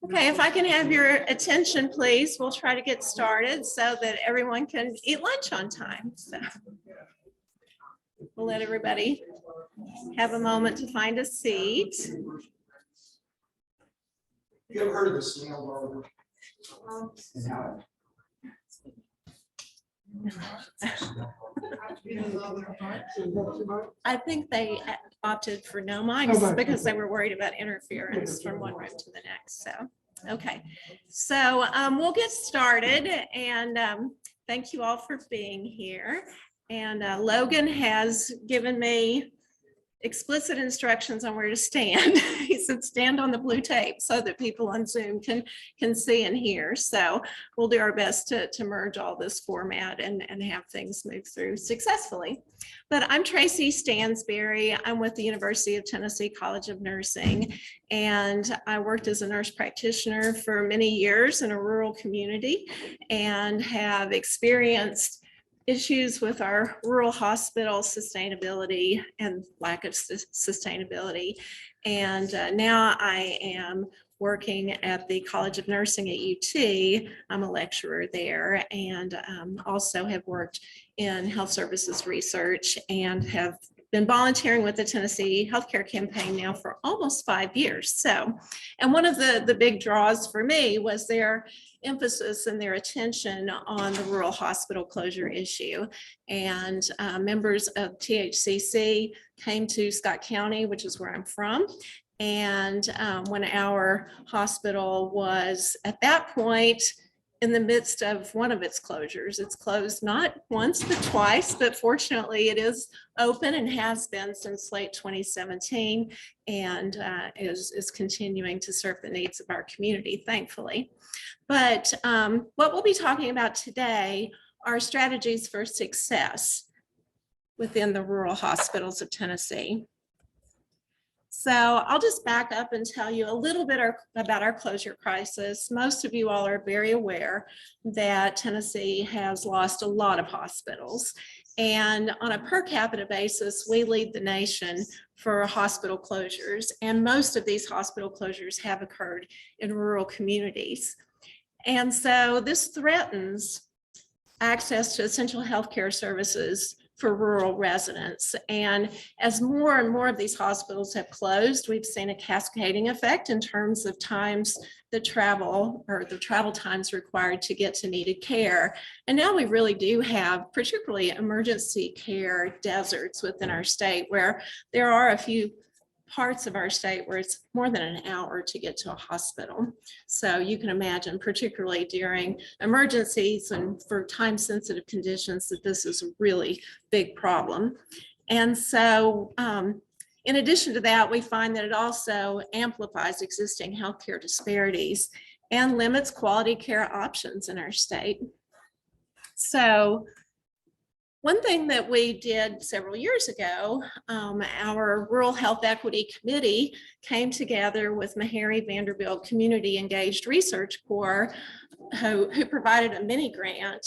Okay, if I can have your attention, please, we'll try to get started so that everyone can eat lunch on time. So we'll let everybody have a moment to find a seat. You ever heard of the snail barber? I think they opted for no mics because they were worried about interference from one room to the next. So, okay. So we'll get started, and thank you all for being here. And Logan has given me explicit instructions on where to stand. He said, stand on the blue tape so that people on Zoom can see and hear. So we'll do our best to merge all this format and have things move through successfully. But I'm Tracey Stansberry. I'm with the University of Tennessee College of Nursing, and I worked as a nurse practitioner for many years in a rural community and have experienced issues with our rural hospital sustainability and lack of sustainability. And now I am working at the College of Nursing at UT. I'm a lecturer there, and also have worked in health services research and have been volunteering with the Tennessee Healthcare Campaign now for almost 5 years. So, and one of the big draws for me was their emphasis and their attention on the rural hospital closure issue. And members of THCC came to Scott County, which is where I'm from. And when our hospital was at that point in the midst of one of its closures, it's closed not once, but twice, but fortunately it is open and has been since late 2017 and is continuing to serve the needs of our community, thankfully. But what we'll be talking about today are strategies for success within the rural hospitals of Tennessee. So I'll just back up and tell you a little bit about our closure crisis. Most of you all are very aware that Tennessee has lost a lot of hospitals. And on a per capita basis, we lead the nation for hospital closures. And most of these hospital closures have occurred in rural communities. And so this threatens access to essential healthcare services for rural residents. And as more and more of these hospitals have closed, we've seen a cascading effect in terms of times the travel times required to get to needed care. And now we really do have particularly emergency care deserts within our state, where there are a few parts of our state where it's more than an hour to get to a hospital. So you can imagine, particularly during emergencies and for time-sensitive conditions, that this is a really big problem. And so in addition to that, we find that it also amplifies existing healthcare disparities and limits quality care options in our state. So one thing that we did several years ago, our Rural Health Equity Committee came together with Meharry Vanderbilt Community Engaged Research Corps, who provided a mini grant,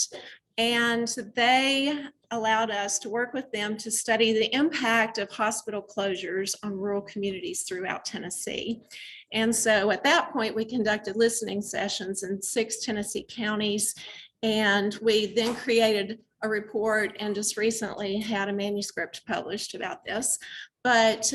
and they allowed us to work with them to study the impact of hospital closures on rural communities throughout Tennessee. And so at that point, we conducted listening sessions in 6 Tennessee counties, and we then created a report and just recently had a manuscript published about this. But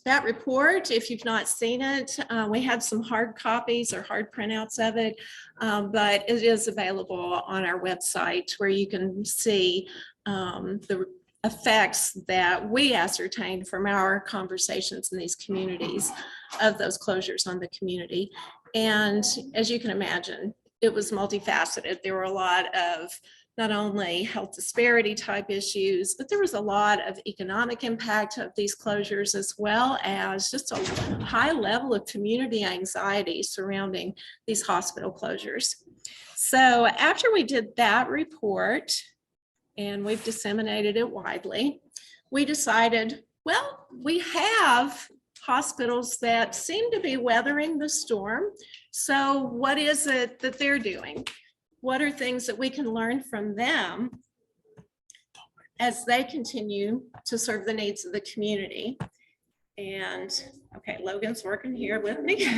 that report, if you've not seen it, we had some hard copies or hard printouts of it, but it is available on our website where you can see the effects that we ascertained from our conversations in these communities of those closures on the community. And as you can imagine, it was multifaceted. There were a lot of not only health disparity type issues, but there was a lot of economic impact of these closures, as well as just a high level of community anxiety surrounding these hospital closures. So after we did that report, and we've disseminated it widely, we decided, well, we have hospitals that seem to be weathering the storm. So what is it that they're doing? What are things that we can learn from them as they continue to serve the needs of the community? And okay, Logan's working here with me.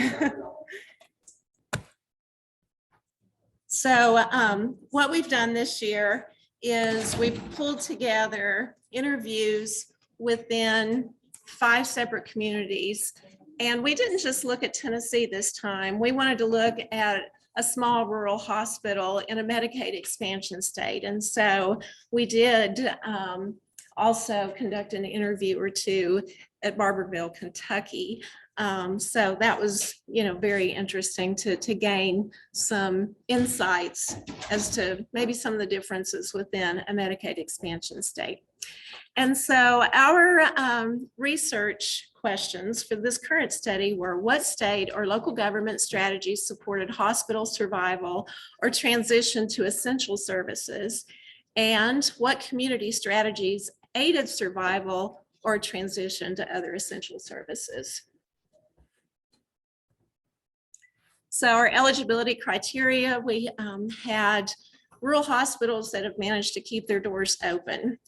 So what we've done this year is we've pulled together interviews within 5 separate communities. And we didn't just look at Tennessee this time. We wanted to look at a small rural hospital in a Medicaid expansion state. And so we did also conduct an interview or two at Barberville, Kentucky. So that was, very interesting to gain some insights as to maybe some of the differences within a Medicaid expansion state. And so our research questions for this current study were: what state or local government strategies supported hospital survival or transition to essential services? And what community strategies aided survival or transition to other essential services? So our eligibility criteria, we had rural hospitals that have managed to keep their doors open.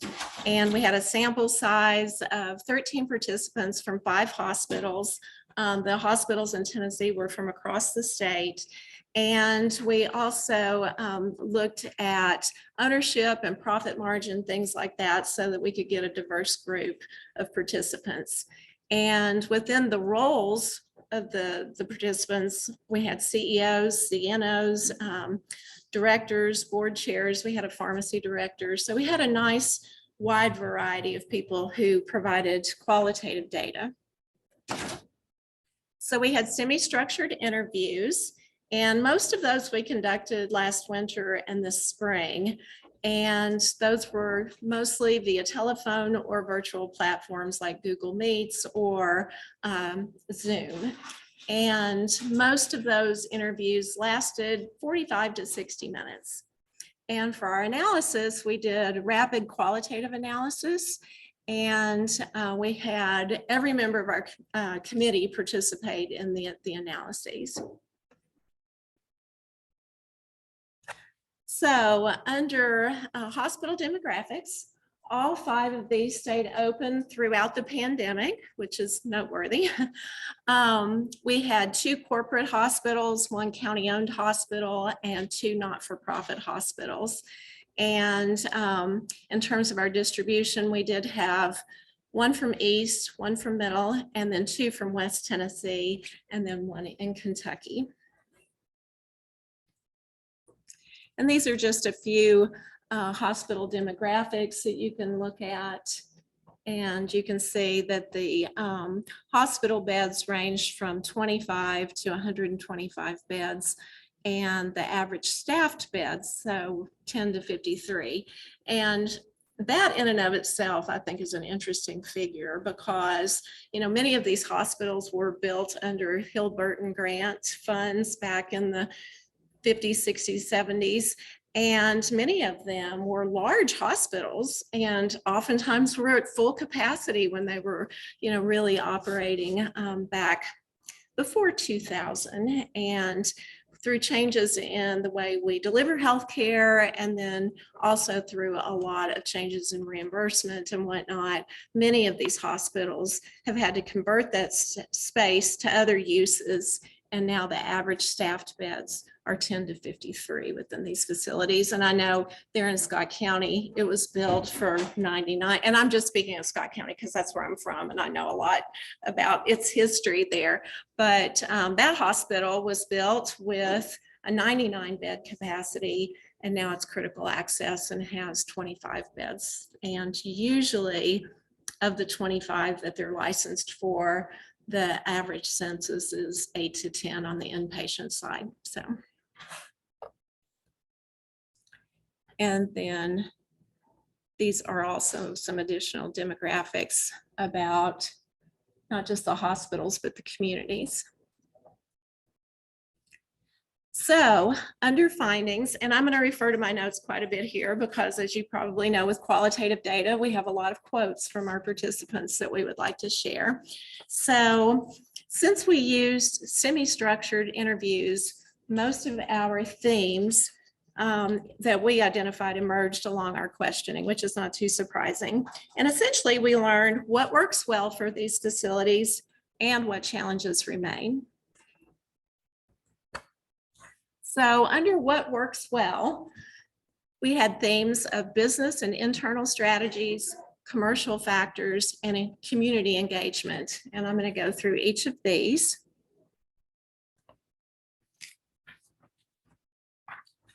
And we had a sample size of 13 participants from 5 hospitals. The hospitals in Tennessee were from across the state. And we also looked at ownership and profit margin, things like that, so that we could get a diverse group of participants. And within the roles of the participants, we had CEOs, CNOs, directors, board chairs, we had a pharmacy director. So we had a nice wide variety of people who provided qualitative data. So we had semi-structured interviews, and most of those we conducted last winter and this spring. And those were mostly via telephone or virtual platforms like Google Meets or Zoom. And most of those interviews lasted 45 to 60 minutes. And for our analysis, we did rapid qualitative analysis, and we had every member of our committee participate in the analyses. So under hospital demographics, all 5 of these stayed open throughout the pandemic, which is noteworthy. We had 2 corporate hospitals, 1 county-owned hospital, and 2 not-for-profit hospitals. And in terms of our distribution, we did have 1 from East, 1 from Middle, and then 2 from West Tennessee, and then 1 in Kentucky. And these are just a few hospital demographics that you can look at. And you can see that the hospital beds ranged from 25 to 125 beds, and the average staffed beds, so 10 to 53. And that in and of itself, I think, is an interesting figure because, many of these hospitals were built under Hill-Burton grant funds back in the 50s, 60s, 70s. And many of them were large hospitals and oftentimes were at full capacity when they were, really operating back before 2000. And through changes in the way we deliver healthcare, and then also through a lot of changes in reimbursement and whatnot, many of these hospitals have had to convert that space to other uses. And now the average staffed beds are 10 to 53 within these facilities. And I know there in Scott County, it was built for 99. And I'm just speaking of Scott County because that's where I'm from and I know a lot about its history there. But that hospital was built with a 99 bed capacity, and now it's critical access and has 25 beds. And usually of the 25 that they're licensed for, the average census is 8 to 10 on the inpatient side. So, and then these are also some additional demographics about not just the hospitals, but the communities. So under findings, and I'm going to refer to my notes quite a bit here because, as you probably know, with qualitative data, we have a lot of quotes from our participants that we would like to share. So since we used semi-structured interviews, most of our themes that we identified emerged along our questioning, which is not too surprising. And essentially, we learned what works well for these facilities and what challenges remain. So under what works well, we had themes of business and internal strategies, commercial factors, and community engagement. And I'm going to go through each of these.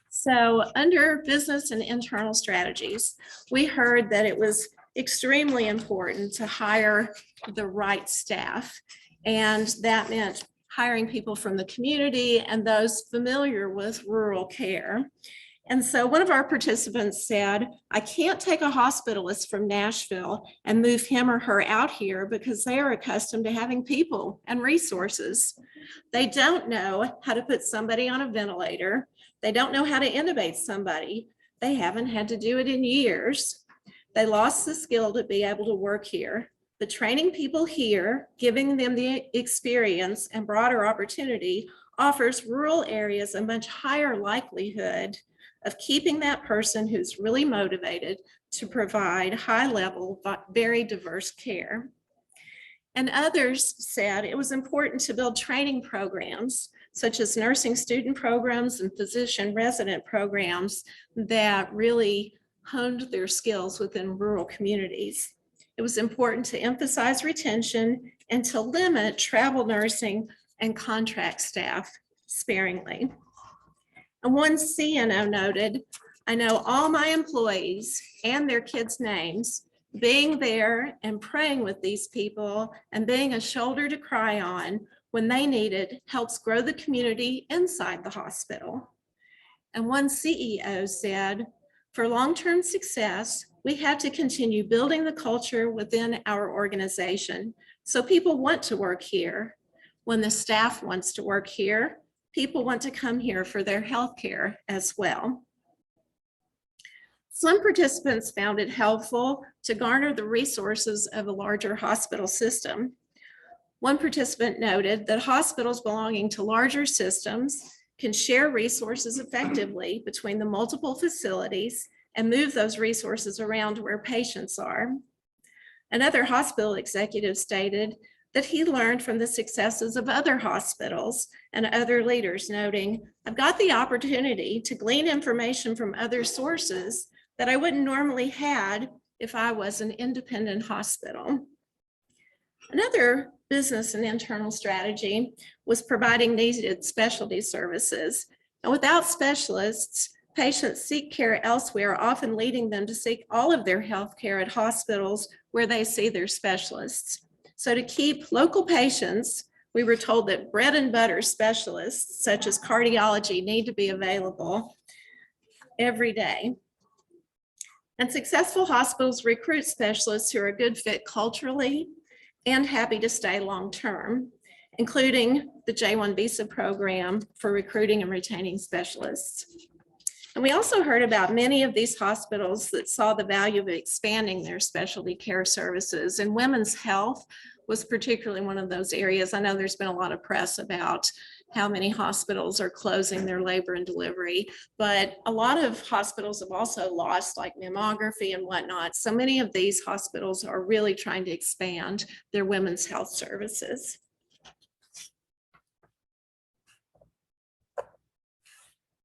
So under business and internal strategies, we heard that it was extremely important to hire the right staff. And that meant hiring people from the community and those familiar with rural care. And so one of our participants said, I can't take a hospitalist from Nashville and move him or her out here because they are accustomed to having people and resources. They don't know how to put somebody on a ventilator. They don't know how to intubate somebody. They haven't had to do it in years. They lost the skill to be able to work here. The training people here, giving them the experience and broader opportunity, offers rural areas a much higher likelihood of keeping that person who's really motivated to provide high level, very diverse care. And others said it was important to build training programs such as nursing student programs and physician resident programs that really honed their skills within rural communities. It was important to emphasize retention and to limit travel nursing and contract staff sparingly. And one CNO noted, I know all my employees and their kids' names. Being there and praying with these people and being a shoulder to cry on when they need it helps grow the community inside the hospital. And one CEO said, for long-term success, we have to continue building the culture within our organization so people want to work here. When the staff wants to work here, people want to come here for their health care as well. Some participants found it helpful to garner the resources of a larger hospital system. One participant noted that hospitals belonging to larger systems can share resources effectively between the multiple facilities and move those resources around where patients are. Another hospital executive stated that he learned from the successes of other hospitals and other leaders, noting, I've got the opportunity to glean information from other sources that I wouldn't normally had if I was an independent hospital. Another business and internal strategy was providing needed specialty services. And without specialists, patients seek care elsewhere, often leading them to seek all of their health care at hospitals where they see their specialists. So to keep local patients, we were told that bread and butter specialists, such as cardiology, need to be available every day. And successful hospitals recruit specialists who are a good fit culturally and happy to stay long-term, including the J-1 visa program for recruiting and retaining specialists. And we also heard about many of these hospitals that saw the value of expanding their specialty care services, and women's health was particularly one of those areas. I know there's been a lot of press about how many hospitals are closing their labor and delivery, but a lot of hospitals have also lost like mammography and whatnot. So many of these hospitals are really trying to expand their women's health services.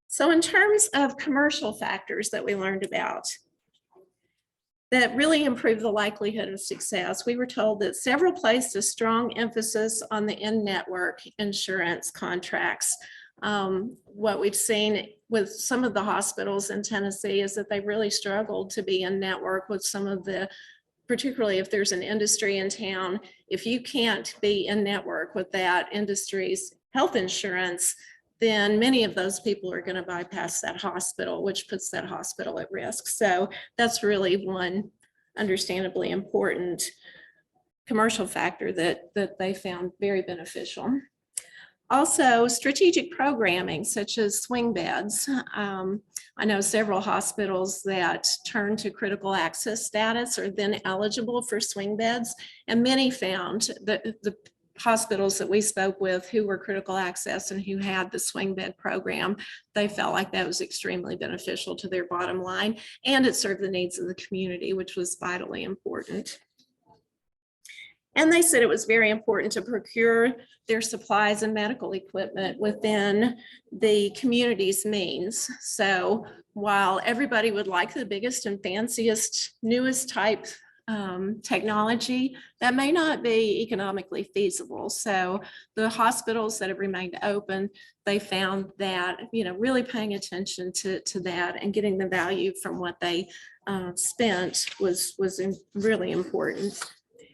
So in terms of commercial factors that we learned about that really improve the likelihood of success, we were told that several placed a strong emphasis on the in-network insurance contracts. What we've seen with some of the hospitals in Tennessee is that they really struggled to be in network with some of the, particularly if there's an industry in town, if you can't be in network with that industry's health insurance, then many of those people are going to bypass that hospital, which puts that hospital at risk. So that's really one understandably important commercial factor that they found very beneficial. Also, strategic programming such as swing beds. I know several hospitals that turn to critical access status are then eligible for swing beds, and many found that the hospitals that we spoke with who were critical access and who had the swing bed program, they felt like that was extremely beneficial to their bottom line, and it served the needs of the community, which was vitally important. And they said it was very important to procure their supplies and medical equipment within the community's means. So while everybody would like the biggest and fanciest, newest type technology, that may not be economically feasible. So the hospitals that have remained open, they found that, really paying attention to that and getting the value from what they spent was really important.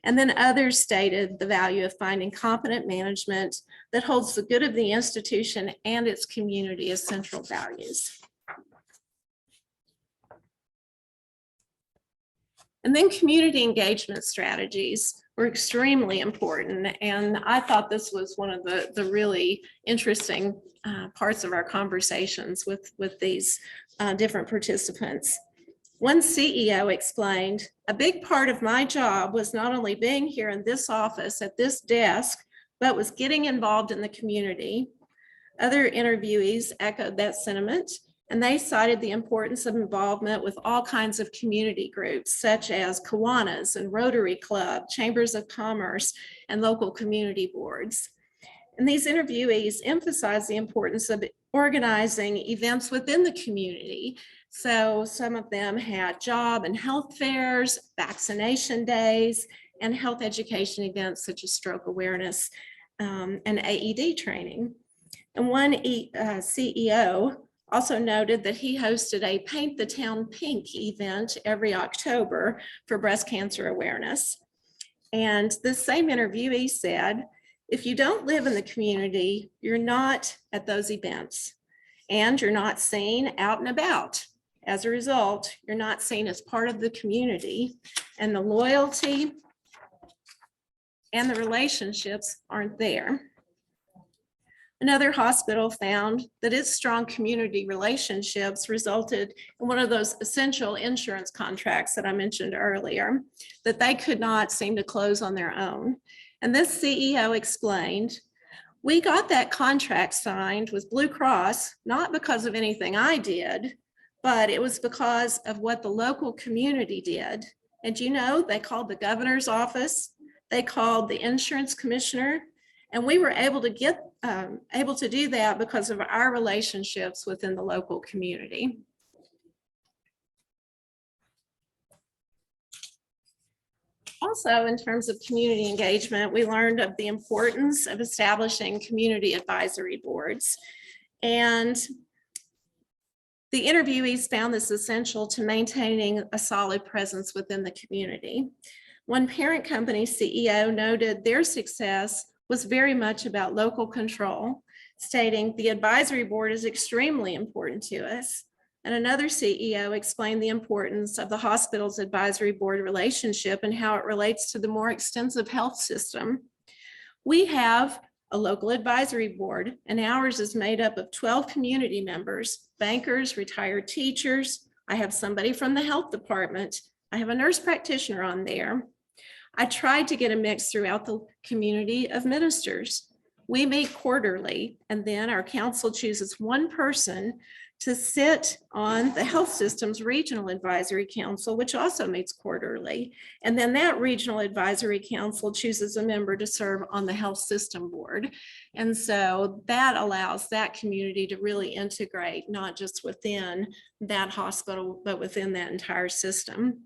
And then others stated the value of finding competent management that holds the good of the institution and its community as central values. And then community engagement strategies were extremely important. And I thought this was one of the really interesting parts of our conversations with these different participants. One CEO explained, "A big part of my job was not only being here in this office at this desk, but was getting involved in the community." Other interviewees echoed that sentiment, and they cited the importance of involvement with all kinds of community groups, such as Kiwanis and Rotary Club, Chambers of Commerce, and local community boards. And these interviewees emphasized the importance of organizing events within the community. So some of them had job and health fairs, vaccination days, and health education events such as stroke awareness and AED training. And one CEO also noted that he hosted a Paint the Town Pink event every October for breast cancer awareness. And this same interviewee said, "If you don't live in the community, you're not at those events and you're not seen out and about. As a result, you're not seen as part of the community, and the loyalty and the relationships aren't there." Another hospital found that its strong community relationships resulted in one of those essential insurance contracts that I mentioned earlier, that they could not seem to close on their own. And this CEO explained, "We got that contract signed with Blue Cross, not because of anything I did, but it was because of what the local community did. And they called the governor's office, they called the insurance commissioner, and we were able to do that because of our relationships within the local community." Also, in terms of community engagement, we learned of the importance of establishing community advisory boards. And the interviewees found this essential to maintaining a solid presence within the community. One parent company CEO noted their success was very much about local control, stating, "The advisory board is extremely important to us." And another CEO explained the importance of the hospital's advisory board relationship and how it relates to the more extensive health system. "We have a local advisory board, and ours is made up of 12 community members, bankers, retired teachers. I have somebody from the health department. I have a nurse practitioner on there. I tried to get a mix throughout the community of ministers. We meet quarterly, and then our council chooses one person to sit on the health system's regional advisory council, which also meets quarterly. And then that regional advisory council chooses a member to serve on the health system board. And so that allows that community to really integrate, not just within that hospital, but within that entire system."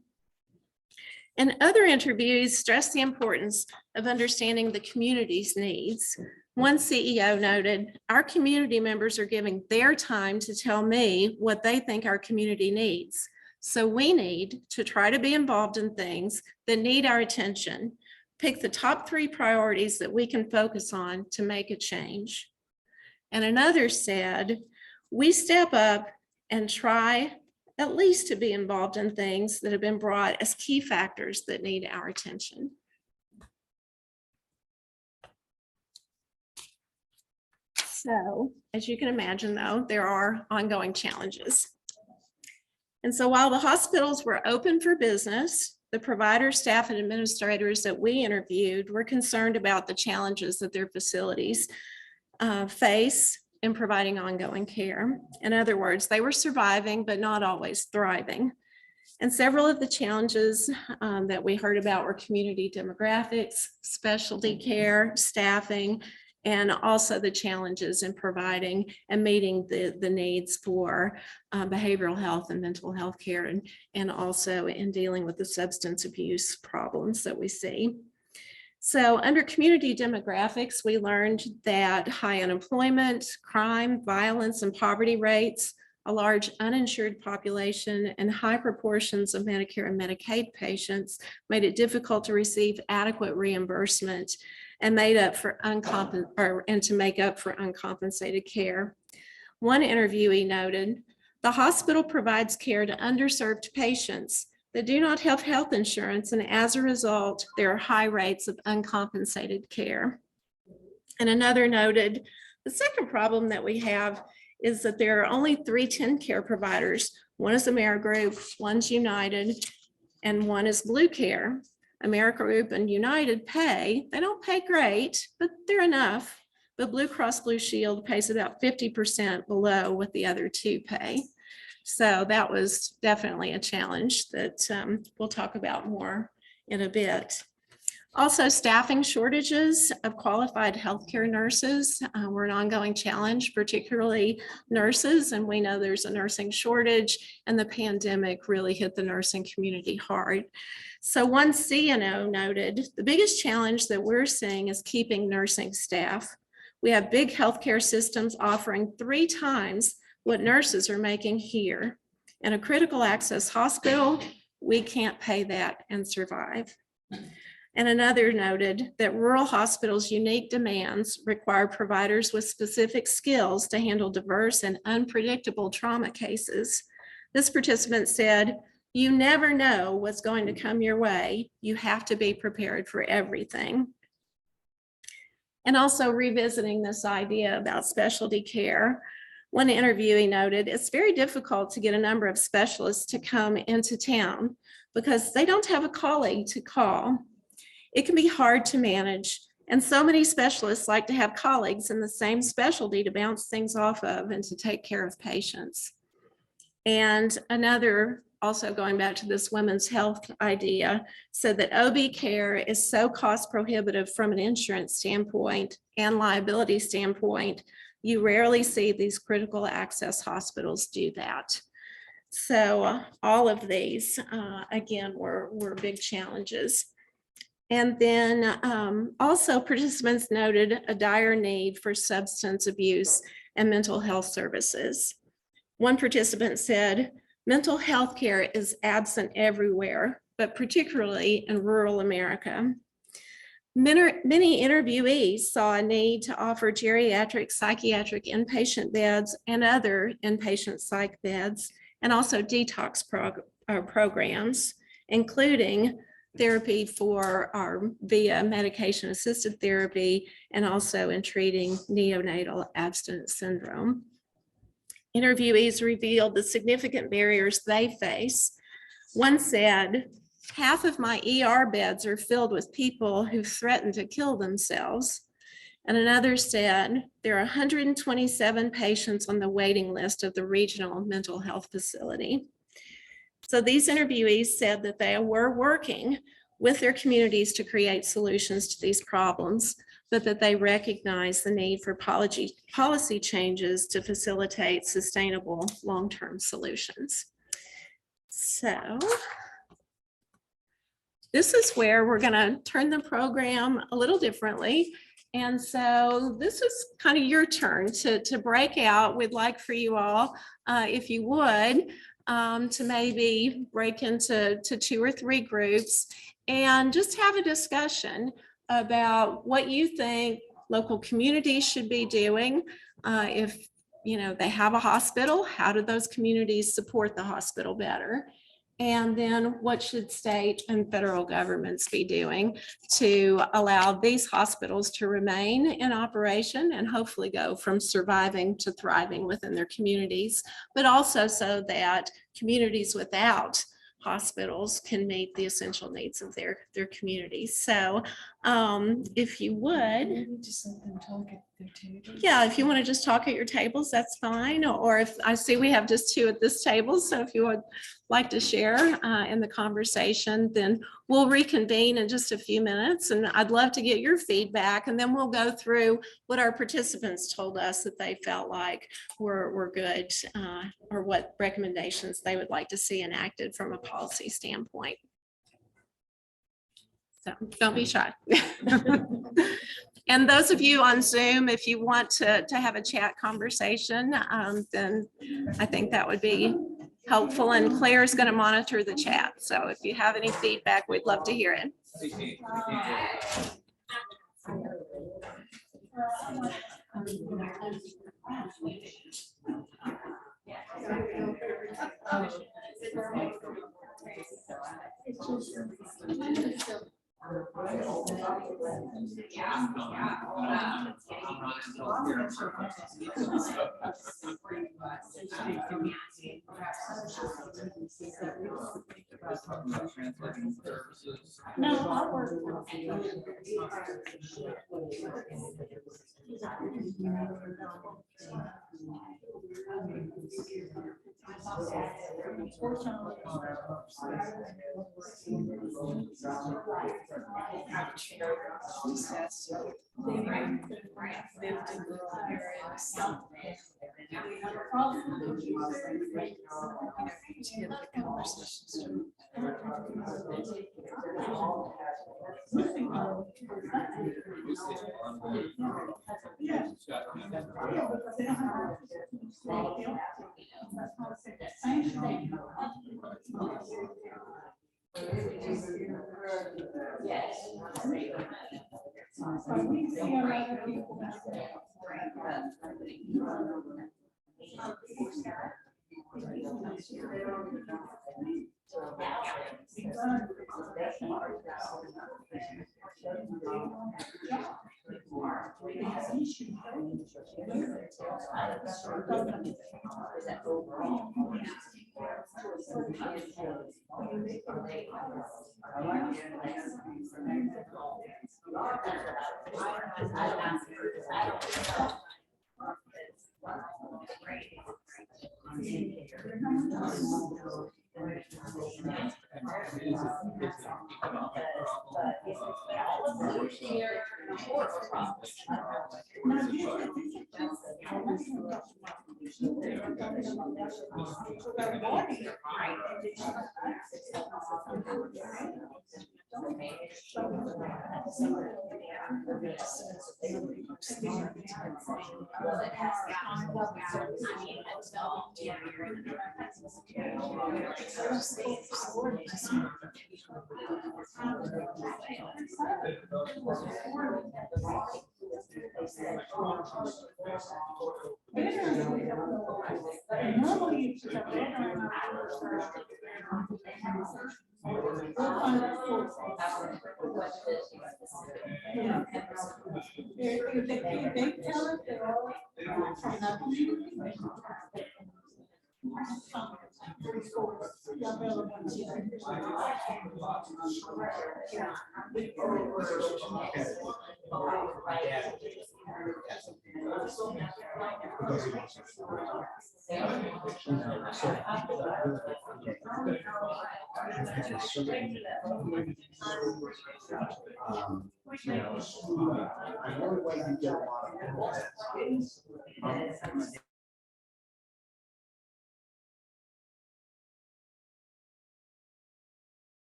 And other interviewees stressed the importance of understanding the community's needs. One CEO noted, "Our community members are giving their time to tell me what they think our community needs. So we need to try to be involved in things that need our attention. Pick the top 3 priorities that we can focus on to make a change." And another said, "We step up and try at least to be involved in things that have been brought as key factors that need our attention." So, as you can imagine, though, there are ongoing challenges. And so while the hospitals were open for business, the providers, staff, and administrators that we interviewed were concerned about the challenges that their facilities face in providing ongoing care. In other words, they were surviving, but not always thriving. And several of the challenges that we heard about were community demographics, specialty care, staffing, and also the challenges in providing and meeting the needs for behavioral health and mental health care, and also in dealing with the substance abuse problems that we see. So under community demographics, we learned that high unemployment, crime, violence, and poverty rates, a large uninsured population, and high proportions of Medicare and Medicaid patients made it difficult to receive adequate reimbursement and to make up for uncompensated care. One interviewee noted, the hospital provides care to underserved patients that do not have health insurance, and as a result, there are high rates of uncompensated care. And another noted, the second problem that we have is that there are only 3 TennCare providers. One is Amerigroup, one's United, and one is Blue Care. Amerigroup and United pay, they don't pay great, but they're enough. But Blue Cross Blue Shield pays about 50% below what the other 2 pay. So that was definitely a challenge that we'll talk about more in a bit. Also, staffing shortages of qualified healthcare nurses were an ongoing challenge, particularly nurses, and we know there's a nursing shortage, and the pandemic really hit the nursing community hard. So one CNO noted, the biggest challenge that we're seeing is keeping nursing staff. We have big healthcare systems offering 3 times what nurses are making here. In a critical access hospital, we can't pay that and survive. And another noted that rural hospitals' unique demands require providers with specific skills to handle diverse and unpredictable trauma cases. This participant said, you never know what's going to come your way. You have to be prepared for everything. And also revisiting this idea about specialty care, one interviewee noted, it's very difficult to get a number of specialists to come into town because they don't have a colleague to call. It can be hard to manage, and so many specialists like to have colleagues in the same specialty to bounce things off of and to take care of patients. And another, also going back to this women's health idea, said that OB care is so cost prohibitive from an insurance standpoint and liability standpoint, you rarely see these critical access hospitals do that. So all of these, again, were big challenges. And then also participants noted a dire need for substance abuse and mental health services. One participant said, mental health care is absent everywhere, but particularly in rural America. Many interviewees saw a need to offer geriatric psychiatric inpatient beds and other inpatient psych beds, and also detox programs, including therapy via medication assisted therapy, and also in treating neonatal abstinence syndrome. Interviewees revealed the significant barriers they face. One said, half of my ER beds are filled with people who threaten to kill themselves. And another said, there are 127 patients on the waiting list of the regional mental health facility. So these interviewees said that they were working with their communities to create solutions to these problems, but that they recognize the need for policy changes to facilitate sustainable long-term solutions. So this is where we're going to turn the program a little differently. And so this is kind of your turn to break out. We'd like for you all, if you would, to maybe break into 2 or 3 groups and just have a discussion about what you think local communities should be doing. If they have a hospital, how do those communities support the hospital better? And then what should state and federal governments be doing to allow these hospitals to remain in operation and hopefully go from surviving to thriving within their communities, but also so that communities without hospitals can meet the essential needs of their communities. So if you would. Just let them talk. Yeah, if you want to just talk at your tables, that's fine. Or if I see we have just two at this table, so if you would like to share in the conversation, then we'll reconvene in just a few minutes. And I'd love to get your feedback, and then we'll go through what our participants told us that they felt like were good, or what recommendations they would like to see enacted from a policy standpoint. So don't be shy. And those of you on Zoom, if you want to have a chat conversation, then I think that would be helpful. And Claire is going to monitor the chat. So if you have any feedback, we'd love to hear it. No, I'll work.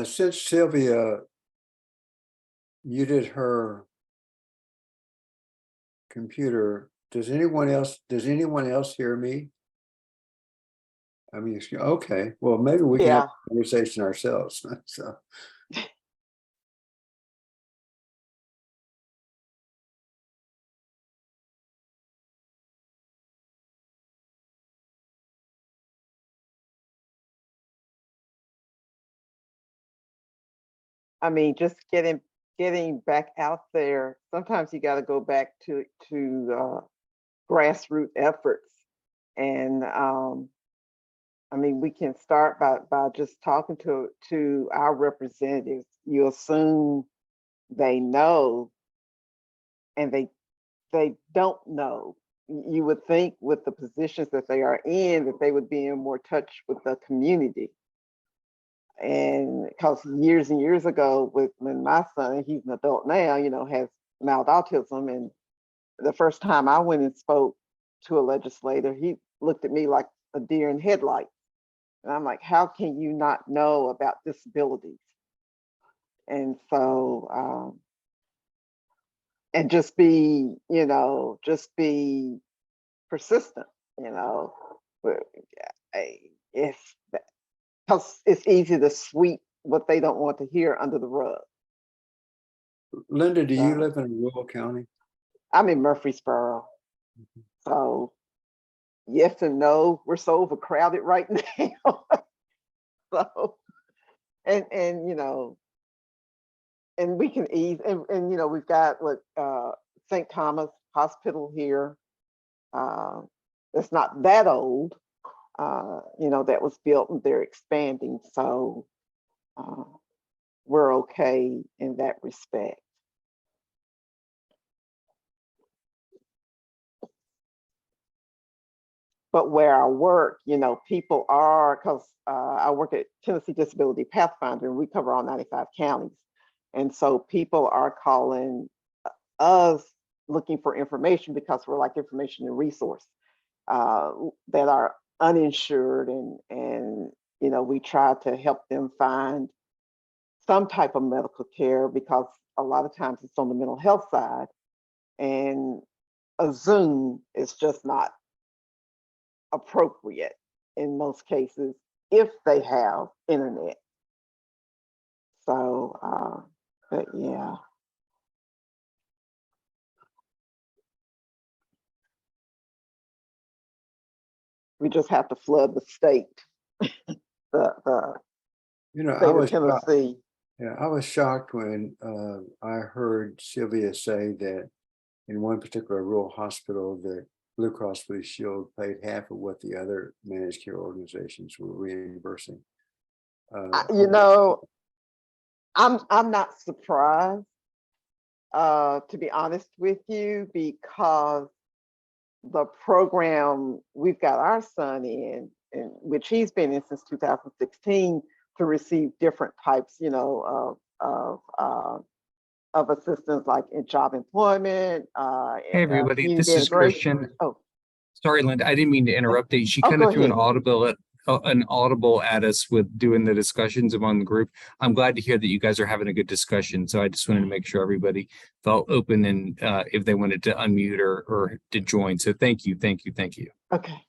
Since Sylvia muted her computer, does anyone else hear me? I mean, okay, well, maybe we can have a conversation ourselves. So. I mean, just getting back out there. Sometimes you got to go back to grassroots efforts, and I mean, we can start by just talking to our representatives. You'll soon they know and they don't know. You would think with the positions that they are in that they would be in more touch with the community. And because years and years ago, when my son, he's an adult now, has mild autism, and the first time I went and spoke to a legislator, he looked at me like a deer in headlights. And I'm like, how can you not know about disabilities? And so, and just be persistent, it's because it's easy to sweep what they don't want to hear under the rug. Linda, do you live in a rural county? I'm in Murfreesboro. So yes and no, we're so overcrowded right now. So, and and we can ease, and we've got St. Thomas Hospital here. It's not that old, that was built, and they're expanding. So we're okay in that respect. But where I work, people are, because I work at Tennessee Disability Pathfinder, and we cover all 95 counties. And so people are calling us looking for information because we're like information and resource that are uninsured. And we try to help them find some type of medical care, because a lot of times it's on the mental health side. And a Zoom is just not appropriate in most cases if they have internet. So, but yeah. We just have to flood the state, the I state was of Tennessee. Yeah, I was shocked when I heard Sylvia say that in one particular rural hospital that Blue Cross Blue Shield paid half of what the other managed care organizations were reimbursing. I'm not surprised, to be honest with you, because the program we've got our son in which he's been in since 2016, to receive different types, of assistance, like in job employment. Hey everybody, this is Christian. Oh, sorry, Linda, I didn't mean to interrupt you. She kind of threw an audible at us with doing the discussions among the group. I'm glad to hear that you guys are having a good discussion. So I just wanted to make sure everybody felt open and if they wanted to unmute or to join. So thank you. Okay.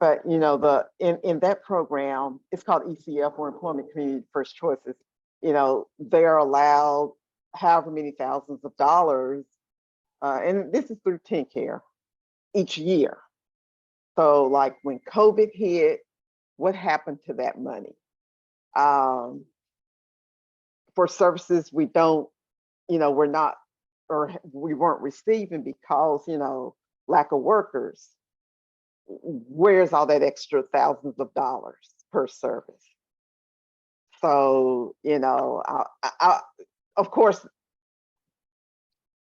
But in that program, it's called ECF, or Employment Community First Choices. They're allowed however many thousands of dollars, and this is through TennCare each year. So like when COVID hit, what happened to that money? For services we don't, we're not, or we weren't receiving because, lack of workers. Where's all that extra thousands of dollars per service? So, of course,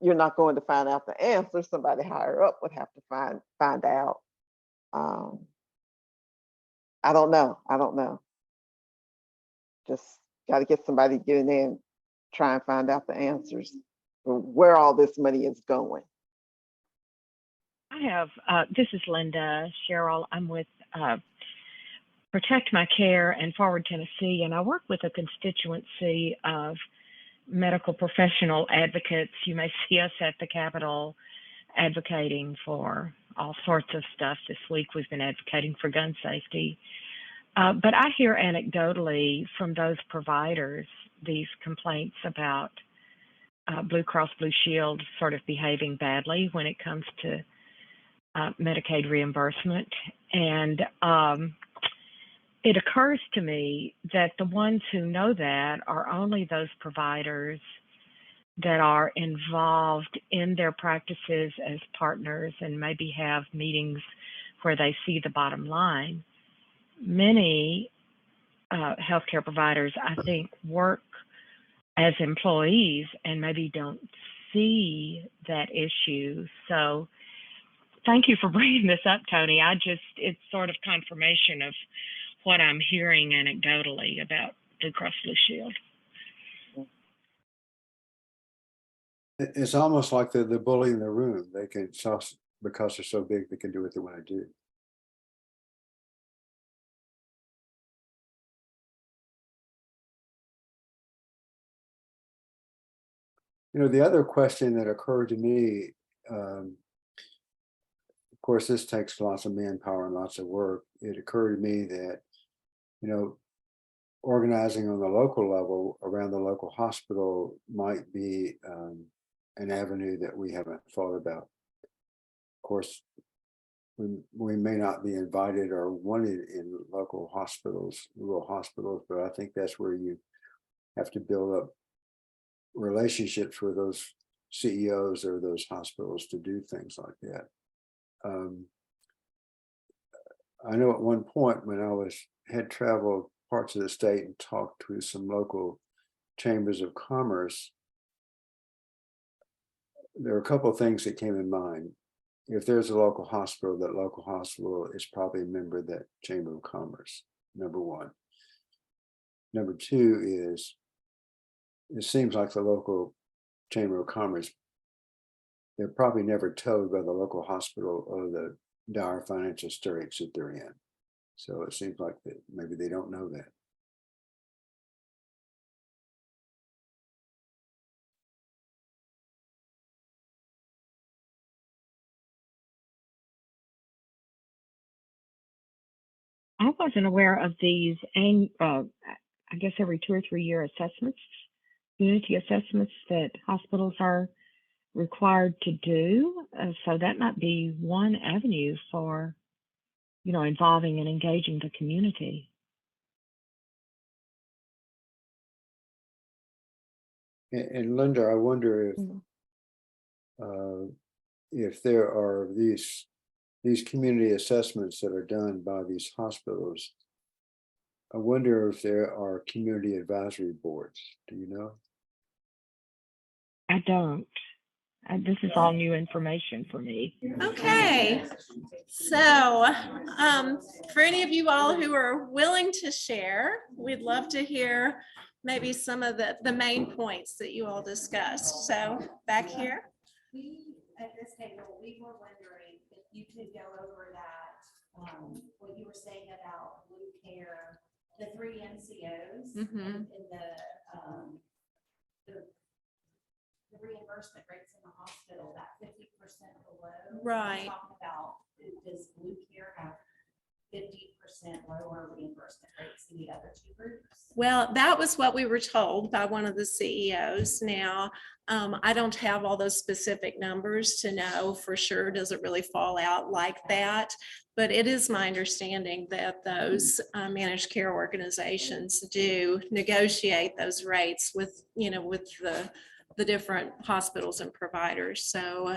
you're not going to find out the answer. Somebody higher up would have to find out. I don't know. Just got to get somebody to get in there and try and find out the answers for where all this money is going. I have, this is Linda Sherrill. I'm with Protect My Care and Forward Tennessee, and I work with a constituency of medical professional advocates. You may see us at the Capitol advocating for all sorts of stuff. This week we've been advocating for gun safety. But I hear anecdotally from those providers these complaints about Blue Cross Blue Shield sort of behaving badly when it comes to Medicaid reimbursement. And it occurs to me that the ones who know that are only those providers that are involved in their practices as partners and maybe have meetings where they see the bottom line. Many healthcare providers, I think, work as employees and maybe don't see that issue. So thank you for bringing this up, Tony. It's sort of confirmation of what I'm hearing anecdotally about Blue Cross Blue Shield. It's almost like the bully in the room. They can, because they're so big, they can do what they want to do. You know, the other question that occurred to me, of course, this takes lots of manpower and lots of work. It occurred to me that, you know, organizing on the local level around the local hospital might be an avenue that we haven't thought about. Of course, we may not be invited or wanted in local hospitals, rural hospitals, but I think that's where you have to build up relationships with those CEOs or those hospitals to do things like that. I know at one point when I had traveled parts of the state and talked to some local chambers of commerce, there are a couple of things that came in mind. If there's a local hospital, that local hospital is probably a member of that chamber of commerce, number one. Number two is, it seems like the local chamber of commerce, they're probably never told by the local hospital of the dire financial straits that they're in. So it seems like that maybe they don't know that. I wasn't aware of these, and I guess every 2 or 3 year assessments, community assessments that hospitals are required to do. So that might be one avenue for, you know, involving and engaging the community. And Linda, I wonder if there are these community assessments that are done by these hospitals. I wonder if there are community advisory boards. Do you know? I don't. This is all new information for me. Okay, so for any of you all who are willing to share, we'd love to hear maybe some of the main points that you all discussed. So back here. At this table, we were wondering if you could go over that, what you were saying about Blue Care, the 3 NCOs and the reimbursement rates in the hospital, that 50% below. Right. Talking about, does Blue Care have 50% lower reimbursement rates than the other 2 groups? Well, that was what we were told by one of the CEOs. Now, I don't have all those specific numbers to know for sure. Does it really fall out like that? But it is my understanding that those managed care organizations do negotiate those rates with, you know, with the different hospitals and providers. So,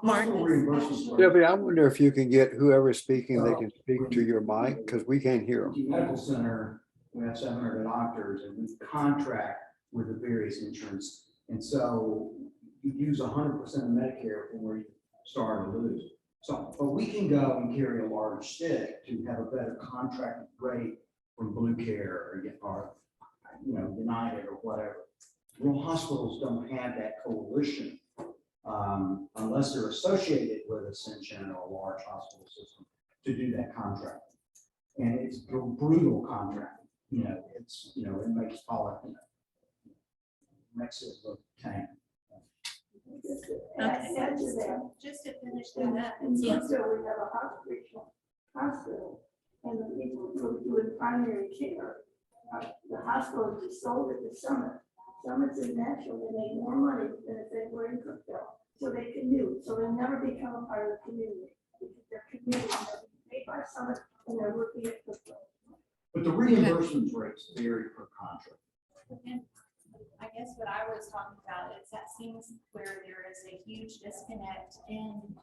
Martin. Debbie, I wonder if you can get whoever's speaking, they can speak to your mic because we can't hear them. Medical center, we have 700 doctors and we contract with the various insurance. And so you use 100% of Medicare from where you start or lose. So, but we can go and carry a large stick to have a better contracted rate from Blue Care or you know, United or whatever. Rural hospitals don't have that coalition unless they're associated with Ascension or a large hospital system to do that contract. And it's brutal contracting. You know, it's, you know, it makes politics, makes it look tame. Just to finish that up. Yes. So we have a hospital, and the people who do in primary care, the hospital is sold at the Summit. Summit's is national, they make more money than if they were in Cookville. So they commute, so they never become a part of the community. Because they're commuting, they're paid by Summit, and they're working at Cookville. But the reimbursement rates vary per contract. And I guess what I was talking about is that seems where there is a huge disconnect in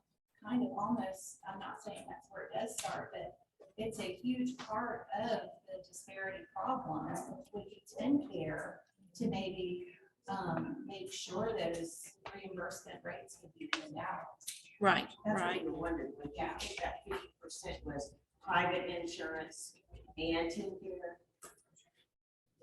kind of almost, I'm not saying that's where it does start, but it's a huge part of the disparity problem. We extend care to maybe make sure those reimbursement rates can be given out. Right, That's right. what we wondered, with that 50% was private insurance and TennCare.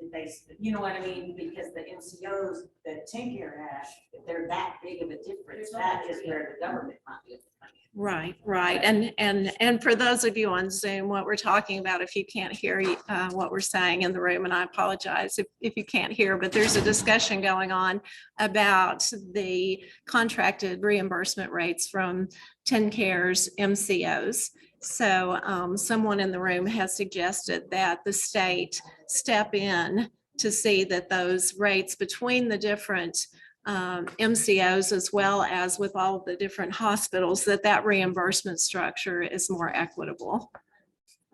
Did they, you know what I mean? Because the NCOs that TennCare has, if they're that big of a difference, that is where the government might be able to come in. Right, right. And for those of you on Zoom, what we're talking about, if you can't hear what we're saying in the room, and I apologize if you can't hear, but there's a discussion going on about the contracted reimbursement rates from TennCare's MCOs. So someone in the room has suggested that the state step in to see that those rates between the different MCOs, as well as with all the different hospitals, that reimbursement structure is more equitable.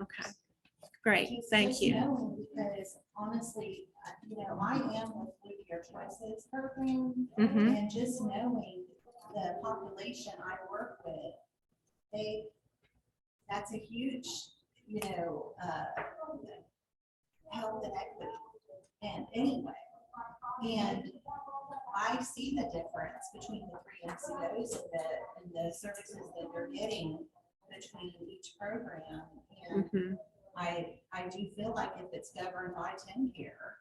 Okay, great, thank Just you. knowing, because honestly, I am with Your Choices program, Mhm. and just knowing the population I work with, that's a huge, health and equity. And anyway, and I see the difference between the three MCOs and the services that they're getting between each program. And Mhm. I do feel like if it's governed by TennCare,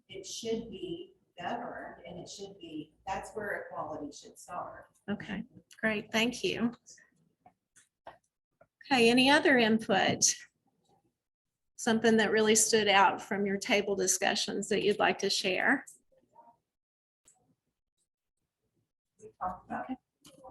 it should be governed, and it should be, that's where equality should start. Okay, great, thank you. Okay, any other input? Something that really stood out from your table discussions that you'd like to share? We talked about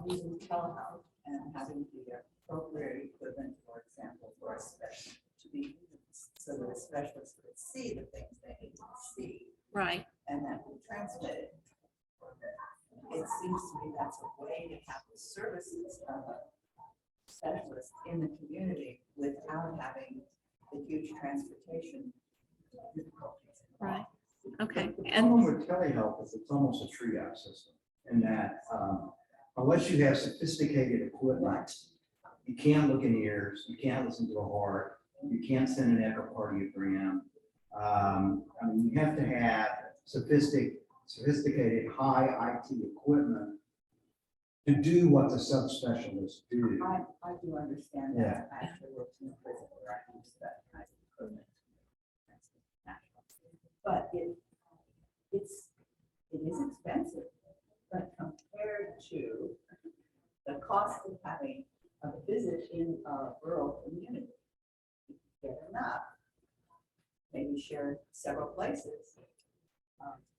using telehealth and having the appropriate equipment, for example, for a specialist to be used, so that a specialist could see the things they need to see, Right, and that would translate it. It seems to me that's a way to have the services of a specialist in the community without having the huge transportation difficulties. right, okay. The And problem with telehealth is it's almost a triage system, in that unless you have sophisticated equipment, you can't look in ears, you can't listen to a heart, you can't send an echocardiogram. I mean, you have to have sophisticated high IT equipment to do what the subspecialists do. I do understand that. I actually worked in a prison where I used that kind of equipment. But it is expensive, but compared to the cost of having a visit in a rural community, you can get enough, maybe share several places.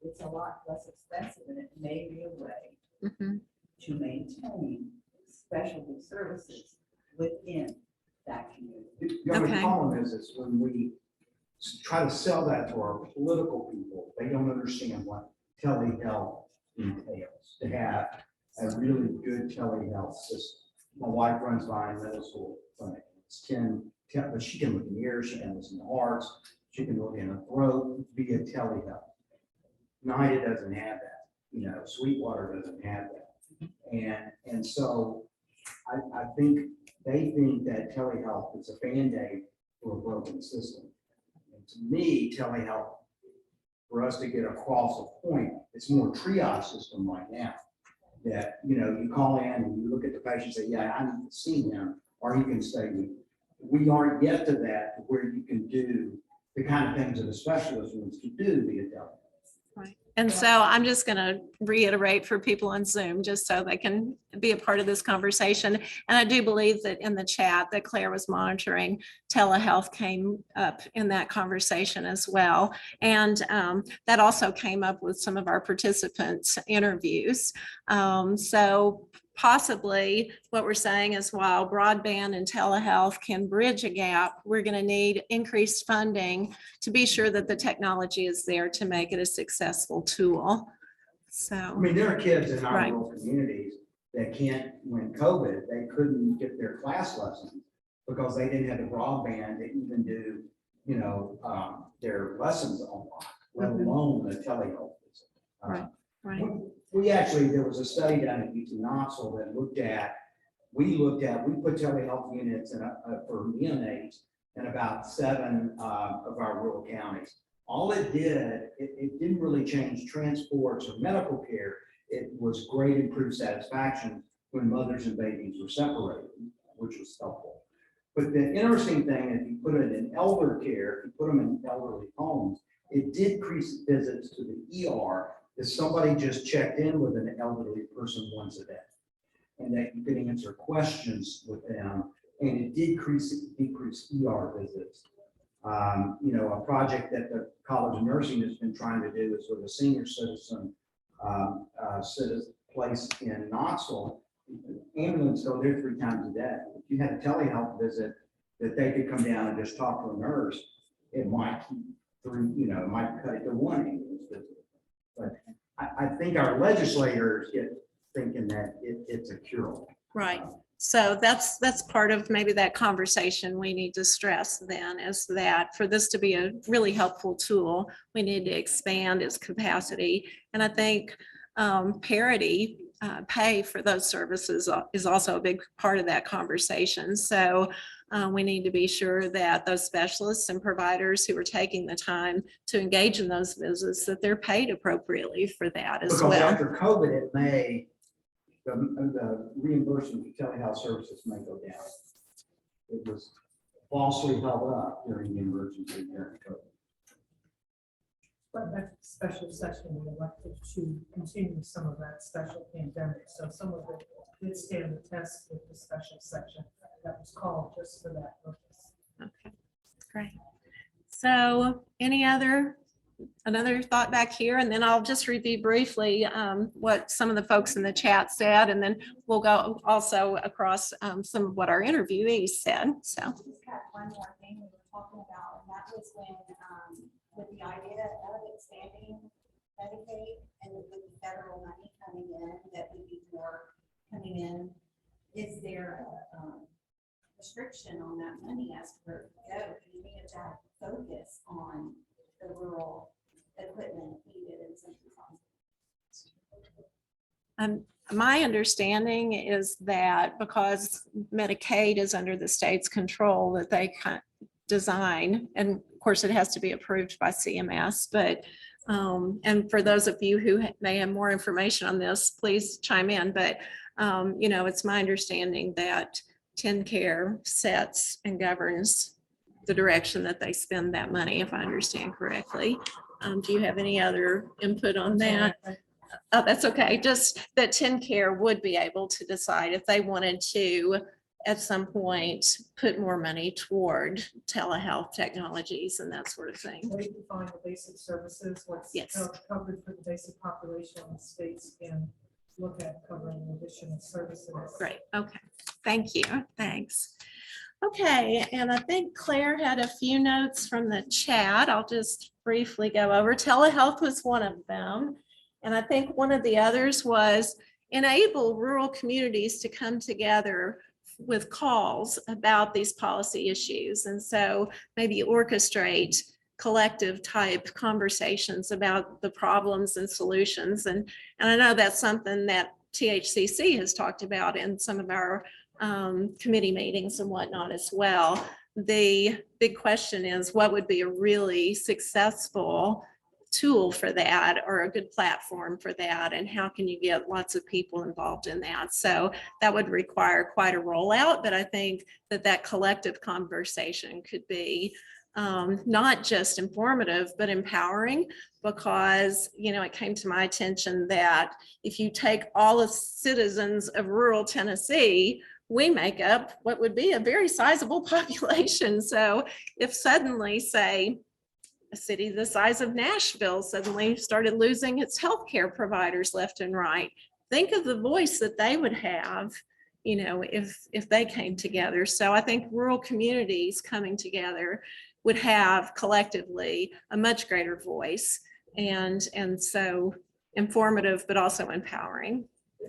It's a lot less expensive, and it may be a way Mhm. to maintain specialty services within that community. The only Okay. problem is when we try to sell that to our political people, they don't understand what telehealth entails, to have a really good telehealth system. My wife runs Vine Middle School clinic. It's 10, but she can look in ears, she can listen to hearts, she can look in a throat via telehealth. NIDA doesn't have that, Sweetwater doesn't have that. And so I think they think that telehealth is a Band-Aid for a broken system. And to me, telehealth, for us to get across the point, it's more triage system right now. That, you call in and you look at the patient and say, yeah, I need to see him, or he can stay with you. We aren't yet to that where you can do the kind of things that a specialist wants to do via telehealth. Right. And so I'm just going to reiterate for people on Zoom, just so they can be a part of this conversation. And I do believe that in the chat that Claire was monitoring, telehealth came up in that conversation as well. And that also came up with some of our participants' interviews. So possibly what we're saying is, while broadband and telehealth can bridge a gap, we're going to need increased funding to be sure that the technology is there to make it a successful tool. I So, mean, there are kids in our Right. rural communities that when COVID, they couldn't get their class lessons because they didn't have the broadband to even do, their lessons online, let alone the telehealth. Right. right, We actually, there was a study done at UT Knoxville that we put telehealth units for neonates in about 7 of our rural counties. All it did, it didn't really change transports or medical care. It was great improved satisfaction when mothers and babies were separated, which was helpful. But the interesting thing, if you put it in elder care, if you put them in elderly homes, it did decrease visits to the ER if somebody just checked in with an elderly person once a day. And that you could answer questions with them, and it decreased ER visits. You know, a project that the College of Nursing has been trying to do is with a senior citizen place in Knoxville. Ambulance go there 3 times a day. If you had a telehealth visit that they could come down and just talk to a nurse, it might keep 3, you know, it might cut it to 1 ambulance visit. But I think our legislators get thinking that it's a cure-all. Right. So that's part of maybe that conversation we need to stress then, is that for this to be a really helpful tool, we need to expand its capacity. And I think parity, pay for those services is also a big part of that conversation. So we need to be sure that those specialists and providers who are taking the time to engage in those visits, that they're paid appropriately for that as Because well. after COVID, it may, the reimbursement for telehealth services may go down. It was falsely held up during the emergency during COVID. But that special session, we elected to continue some of that special pandemic. So some of it did stand the test with the special section that was called just for that purpose. Okay, great. So another thought back here, and then I'll just review briefly what some of the folks in the chat said, and then we'll go also across some of what our interviewees said. So. Just got one more thing we were talking about, and that was when, with the idea of expanding Medicaid and with the federal money coming in, that would be more coming in, is there a restriction on that money as to where it would go? Do you need to have focus on the rural equipment needed in some hospitals? My understanding is that because Medicaid is under the state's control, that they can design, and of course it has to be approved by CMS, but and for those of you who may have more information on this, please chime in. But you know, it's my understanding that TennCare sets and governs the direction that they spend that money, if I understand correctly. Do you have any other input on that? Oh, that's okay. Just that TennCare would be able to decide if they wanted to, at some point, put more money toward telehealth technologies and that sort of thing. They define the basic services, what's covered for the basic population, and states can look at covering additional services. Great. Okay. Thank you. Thanks. Okay. And I think Claire had a few notes from the chat. I'll just briefly go over. Telehealth was one of them. And I think one of the others was enable rural communities to come together with calls about these policy issues. And so maybe orchestrate collective type conversations about the problems and solutions. And I know that's something that THCC has talked about in some of our committee meetings and whatnot as well. The big question is, what would be a really successful tool for that, or a good platform for that, and how can you get lots of people involved in that? So that would require quite a rollout, but I think that collective conversation could be not just informative, but empowering, because, you know, it came to my attention that if you take all the citizens of rural Tennessee, we make up what would be a very sizable population. So if suddenly, say, a city the size of Nashville suddenly started losing its healthcare providers left and right, think of the voice that they would have, you know, if they came together. So I think rural communities coming together would have collectively a much greater voice, and so informative, but also empowering.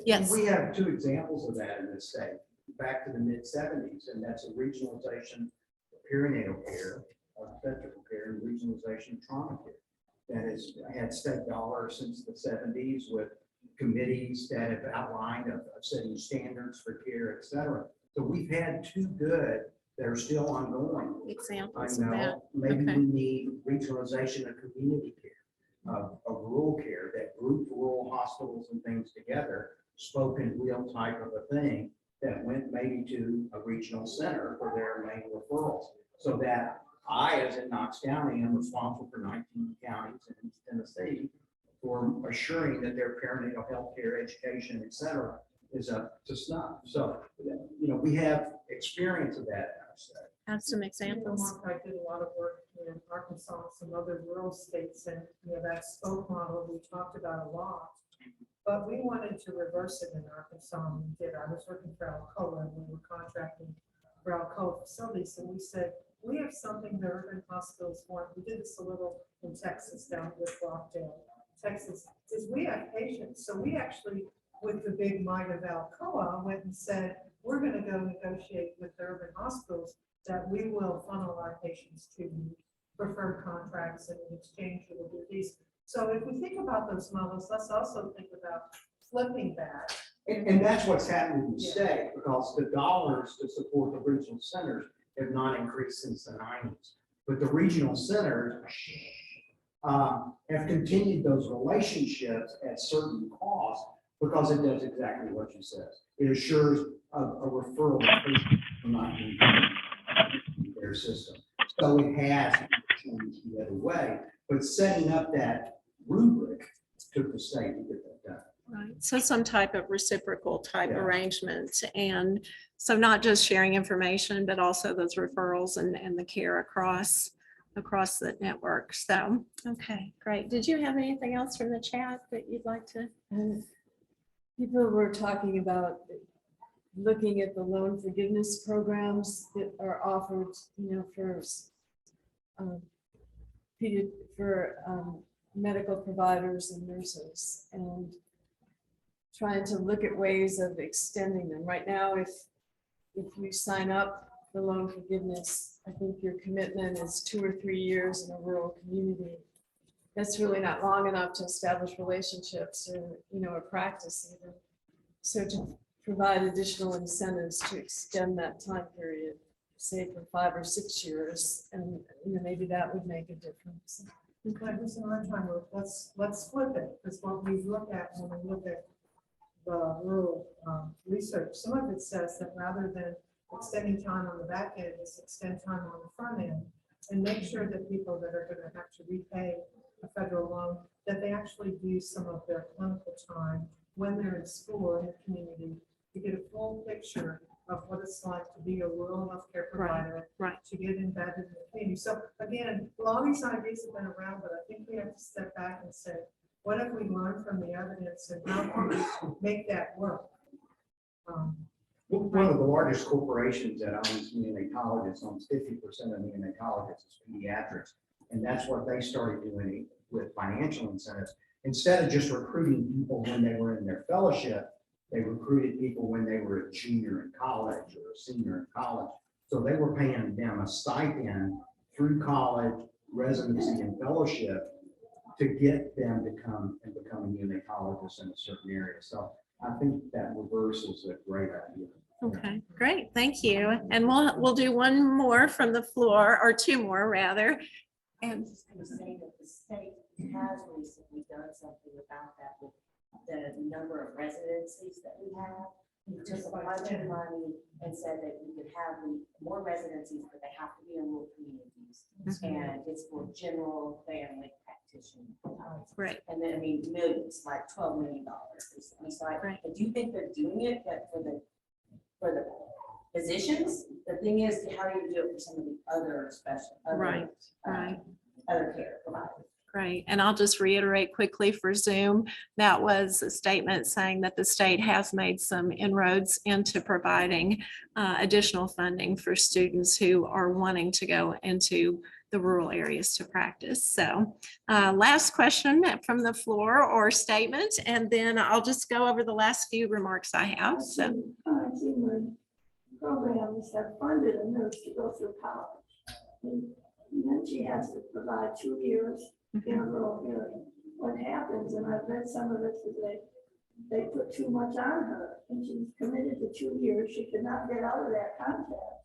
Yes. We have 2 examples of that in this state, back to the mid-70s, and that's a regionalization of perinatal care, obstetrical care, and regionalization of trauma care. That has had state dollars since the 70s, with committees that have outlined of setting standards for care, et cetera. So we've had 2 good that are still ongoing. I Examples of that. know, maybe Okay. we need regionalization of community care, of rural care, that group rural hospitals and things together, spoken wheel type of a thing that went maybe to a regional center for their main referrals. So that I, as in Knox County, am responsible for 19 counties in Tennessee for assuring that their perinatal health care, education, et cetera, is up to snuff. So, you know, we have experience of that in our state. Have some examples. I did a lot of work in Arkansas, some other rural states, and that spoke model we talked about a lot. But we wanted to reverse it in Arkansas, and we did. I was working for Alcoa, and we were contracting for Alcoa facilities, and we said, we have something the urban hospitals want. We did this a little in Texas, down with Rockdale, Texas, is we have patients. So we actually, with the big might of Alcoa, went and said, we're going to go negotiate with the urban hospitals that we will funnel our patients to preferred contracts, and in exchange we will do these. So if we think about those models, let's also think about flipping that. And that's what's happened in the state, because the dollars to support the regional centers have not increased since the 90s. But the regional centers have continued those relationships at certain costs, because it does exactly what you said. It assures a referral from not being in their system. So it has changed the other way, but setting up that rubric took the state to get that done. Right. So some type of reciprocal type Yeah. arrangement. And so not just sharing information, but also those referrals and the care across the network. So, okay, great. Did you have anything else from the chat that you'd like to? People were talking about looking at the loan forgiveness programs that are offered, for medical providers and nurses, and trying to look at ways of extending them. Right now, if you sign up for loan forgiveness, I think your commitment is 2 or 3 years in a rural community. That's really not long enough to establish relationships or a practice even. So to provide additional incentives to extend that time period, say for 5 or 6 years, and maybe that would make a difference. Okay, this is our time. Let's flip it, because what we look at when we look at the rural research, some of it says that rather than extending time on the back end, is extend time on the front end, and make sure that people that are going to have to repay a federal loan, that they actually do some of their clinical time when they're in school or in the community, to get a full picture of what it's like to be a rural healthcare provider, right. to get embedded in the community. So again, a lot of these ideas have been around, but I think we have to step back and say, what have we learned from the evidence, and how can we make that work? One of the largest corporations that owns neonatologists, owns 50% of neonatologists, is pediatrics. And that's what they started doing with financial incentives. Instead of just recruiting people when they were in their fellowship, they recruited people when they were a junior in college or a senior in college. So they were paying them a stipend through college, residency, and fellowship to get them to come and become a neonatologist in a certain area. So I think that reverse is a great idea. Okay, great. Thank you. And we'll do one more from the floor, or 2 more rather. And I was saying that the state has recently done something about that with the number of residencies that we have. We took a bunch of money and said that we could have more residencies, but they have to be in rural communities. And it's for general family practitioners. right. And then, millions, like $12 million. It's like, Right. I do think they're doing it, but for the physicians, the thing is, how do you do it for some of the other Right. Right. other care providers? Great. And I'll just reiterate quickly for Zoom, that was a statement saying that the state has made some inroads into providing additional funding for students who are wanting to go into the rural areas to practice. So last question from the floor or statement, and then I'll just go over the last few remarks I have. So I've seen when programs have funded a nurse to go through college. And then she has to provide 2 years in a rural area. What happens, and I've read some of it, is they put too much on her, and she's committed to 2 years. She could not get out of that contract.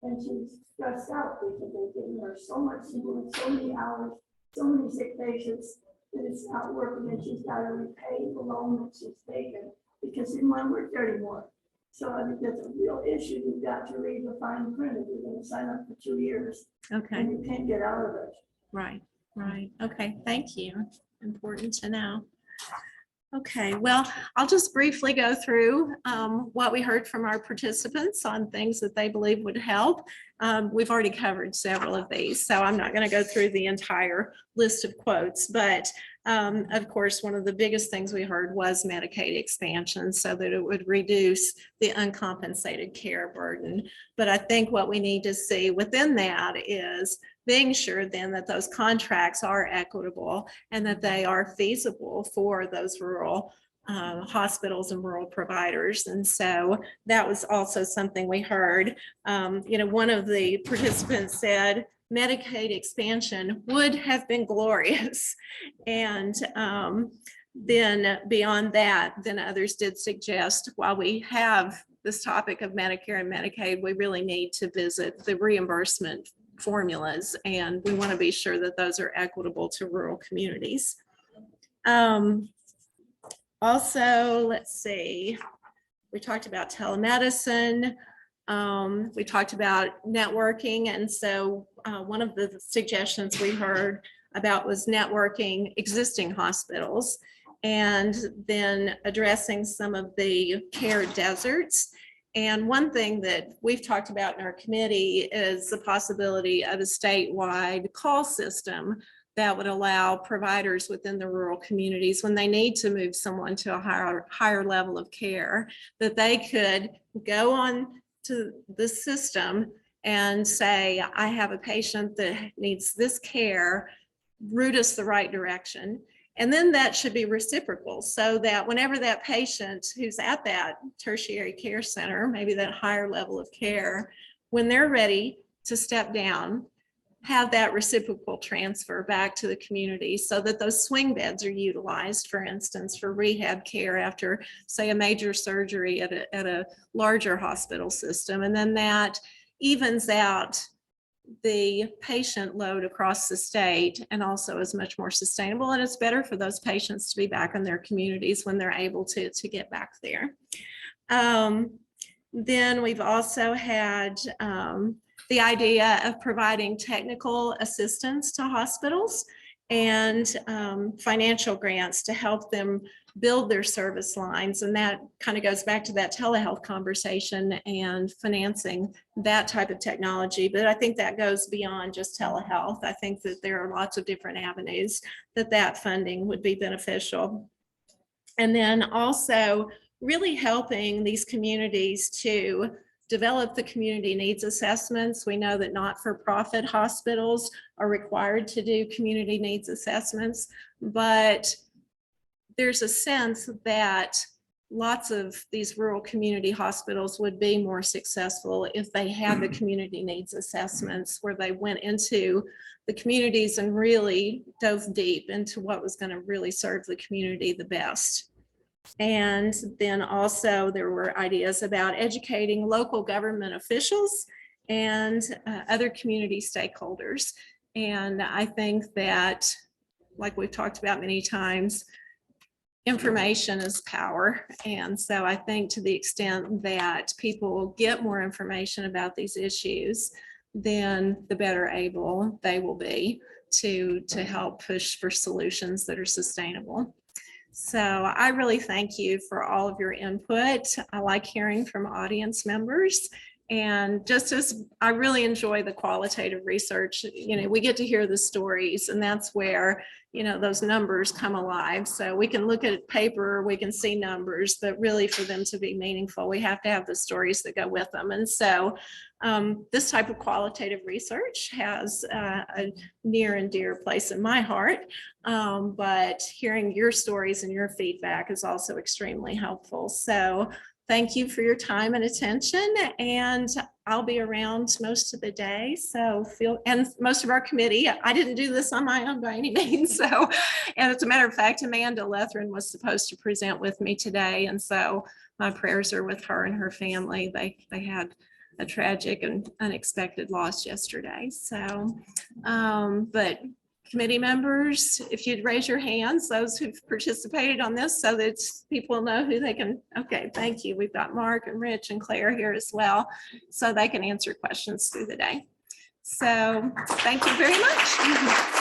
And she's stressed out because they're giving her so much, she's doing so many hours, so many sick patients, that it's not working, and she's got to repay the loan that she's taken because she didn't want to work there anymore. So I think that's a real issue. You've got to read the fine print if you're going to sign up for 2 years Okay, and you can't get out of it. right, right. Okay, thank you. Important to know. Okay, well, I'll just briefly go through what we heard from our participants on things that they believe would help. We've already covered several of these, so I'm not going to go through the entire list of quotes, but of course, one of the biggest things we heard was Medicaid expansion so that it would reduce the uncompensated care burden. But I think what we need to see within that is being sure then that those contracts are equitable and that they are feasible for those rural hospitals and rural providers. And so that was also something we heard. One of the participants said Medicaid expansion would have been glorious. And then beyond that, then others did suggest, while we have this topic of Medicare and Medicaid, we really need to visit the reimbursement formulas, and we want to be sure that those are equitable to rural communities. Also, let's see, we talked about telemedicine. We talked about networking, and so one of the suggestions we heard about was networking existing hospitals and then addressing some of the care deserts. And one thing that we've talked about in our committee is the possibility of a statewide call system that would allow providers within the rural communities, when they need to move someone to a higher level of care, that they could go on to the system and say, I have a patient that needs this care, route us the right direction. And then that should be reciprocal, so that whenever that patient who's at that tertiary care center, maybe that higher level of care, when they're ready to step down, have that reciprocal transfer back to the community so that those swing beds are utilized, for instance, for rehab care after, say, a major surgery at a larger hospital system. And then that evens out the patient load across the state and also is much more sustainable, and it's better for those patients to be back in their communities when they're able to get back there. Then we've also had the idea of providing technical assistance to hospitals and financial grants to help them build their service lines. And that kind of goes back to that telehealth conversation and financing that type of technology. But I think that goes beyond just telehealth. I think that there are lots of different avenues that funding would be beneficial. And then also really helping these communities to develop the community needs assessments. We know that not-for-profit hospitals are required to do community needs assessments, but there's a sense that lots of these rural community hospitals would be more successful if they had the community needs assessments where they went into the communities and really dove deep into what was going to really serve the community the best. And then also there were ideas about educating local government officials and other community stakeholders. And I think that, like we've talked about many times, information is power. And so I think to the extent that people get more information about these issues, then the better able they will be to help push for solutions that are sustainable. So I really thank you for all of your input. I like hearing from audience members. And just as I really enjoy the qualitative research, we get to hear the stories, and that's where, those numbers come alive. So we can look at paper, we can see numbers, but really for them to be meaningful, we have to have the stories that go with them. And so this type of qualitative research has a near and dear place in my heart. But hearing your stories and your feedback is also extremely helpful. So thank you for your time and attention, and I'll be around most of the day. So and most of our committee, I didn't do this on my own by any means. So, and as a matter of fact, Amanda Letheren was supposed to present with me today. And so my prayers are with her and her family. They had a tragic and unexpected loss yesterday. So, but committee members, if you'd raise your hands, those who've participated on this so that people know who they can, okay, thank you. We've got Mark and Rich and Claire here as well, so they can answer questions through the day. So thank you very much.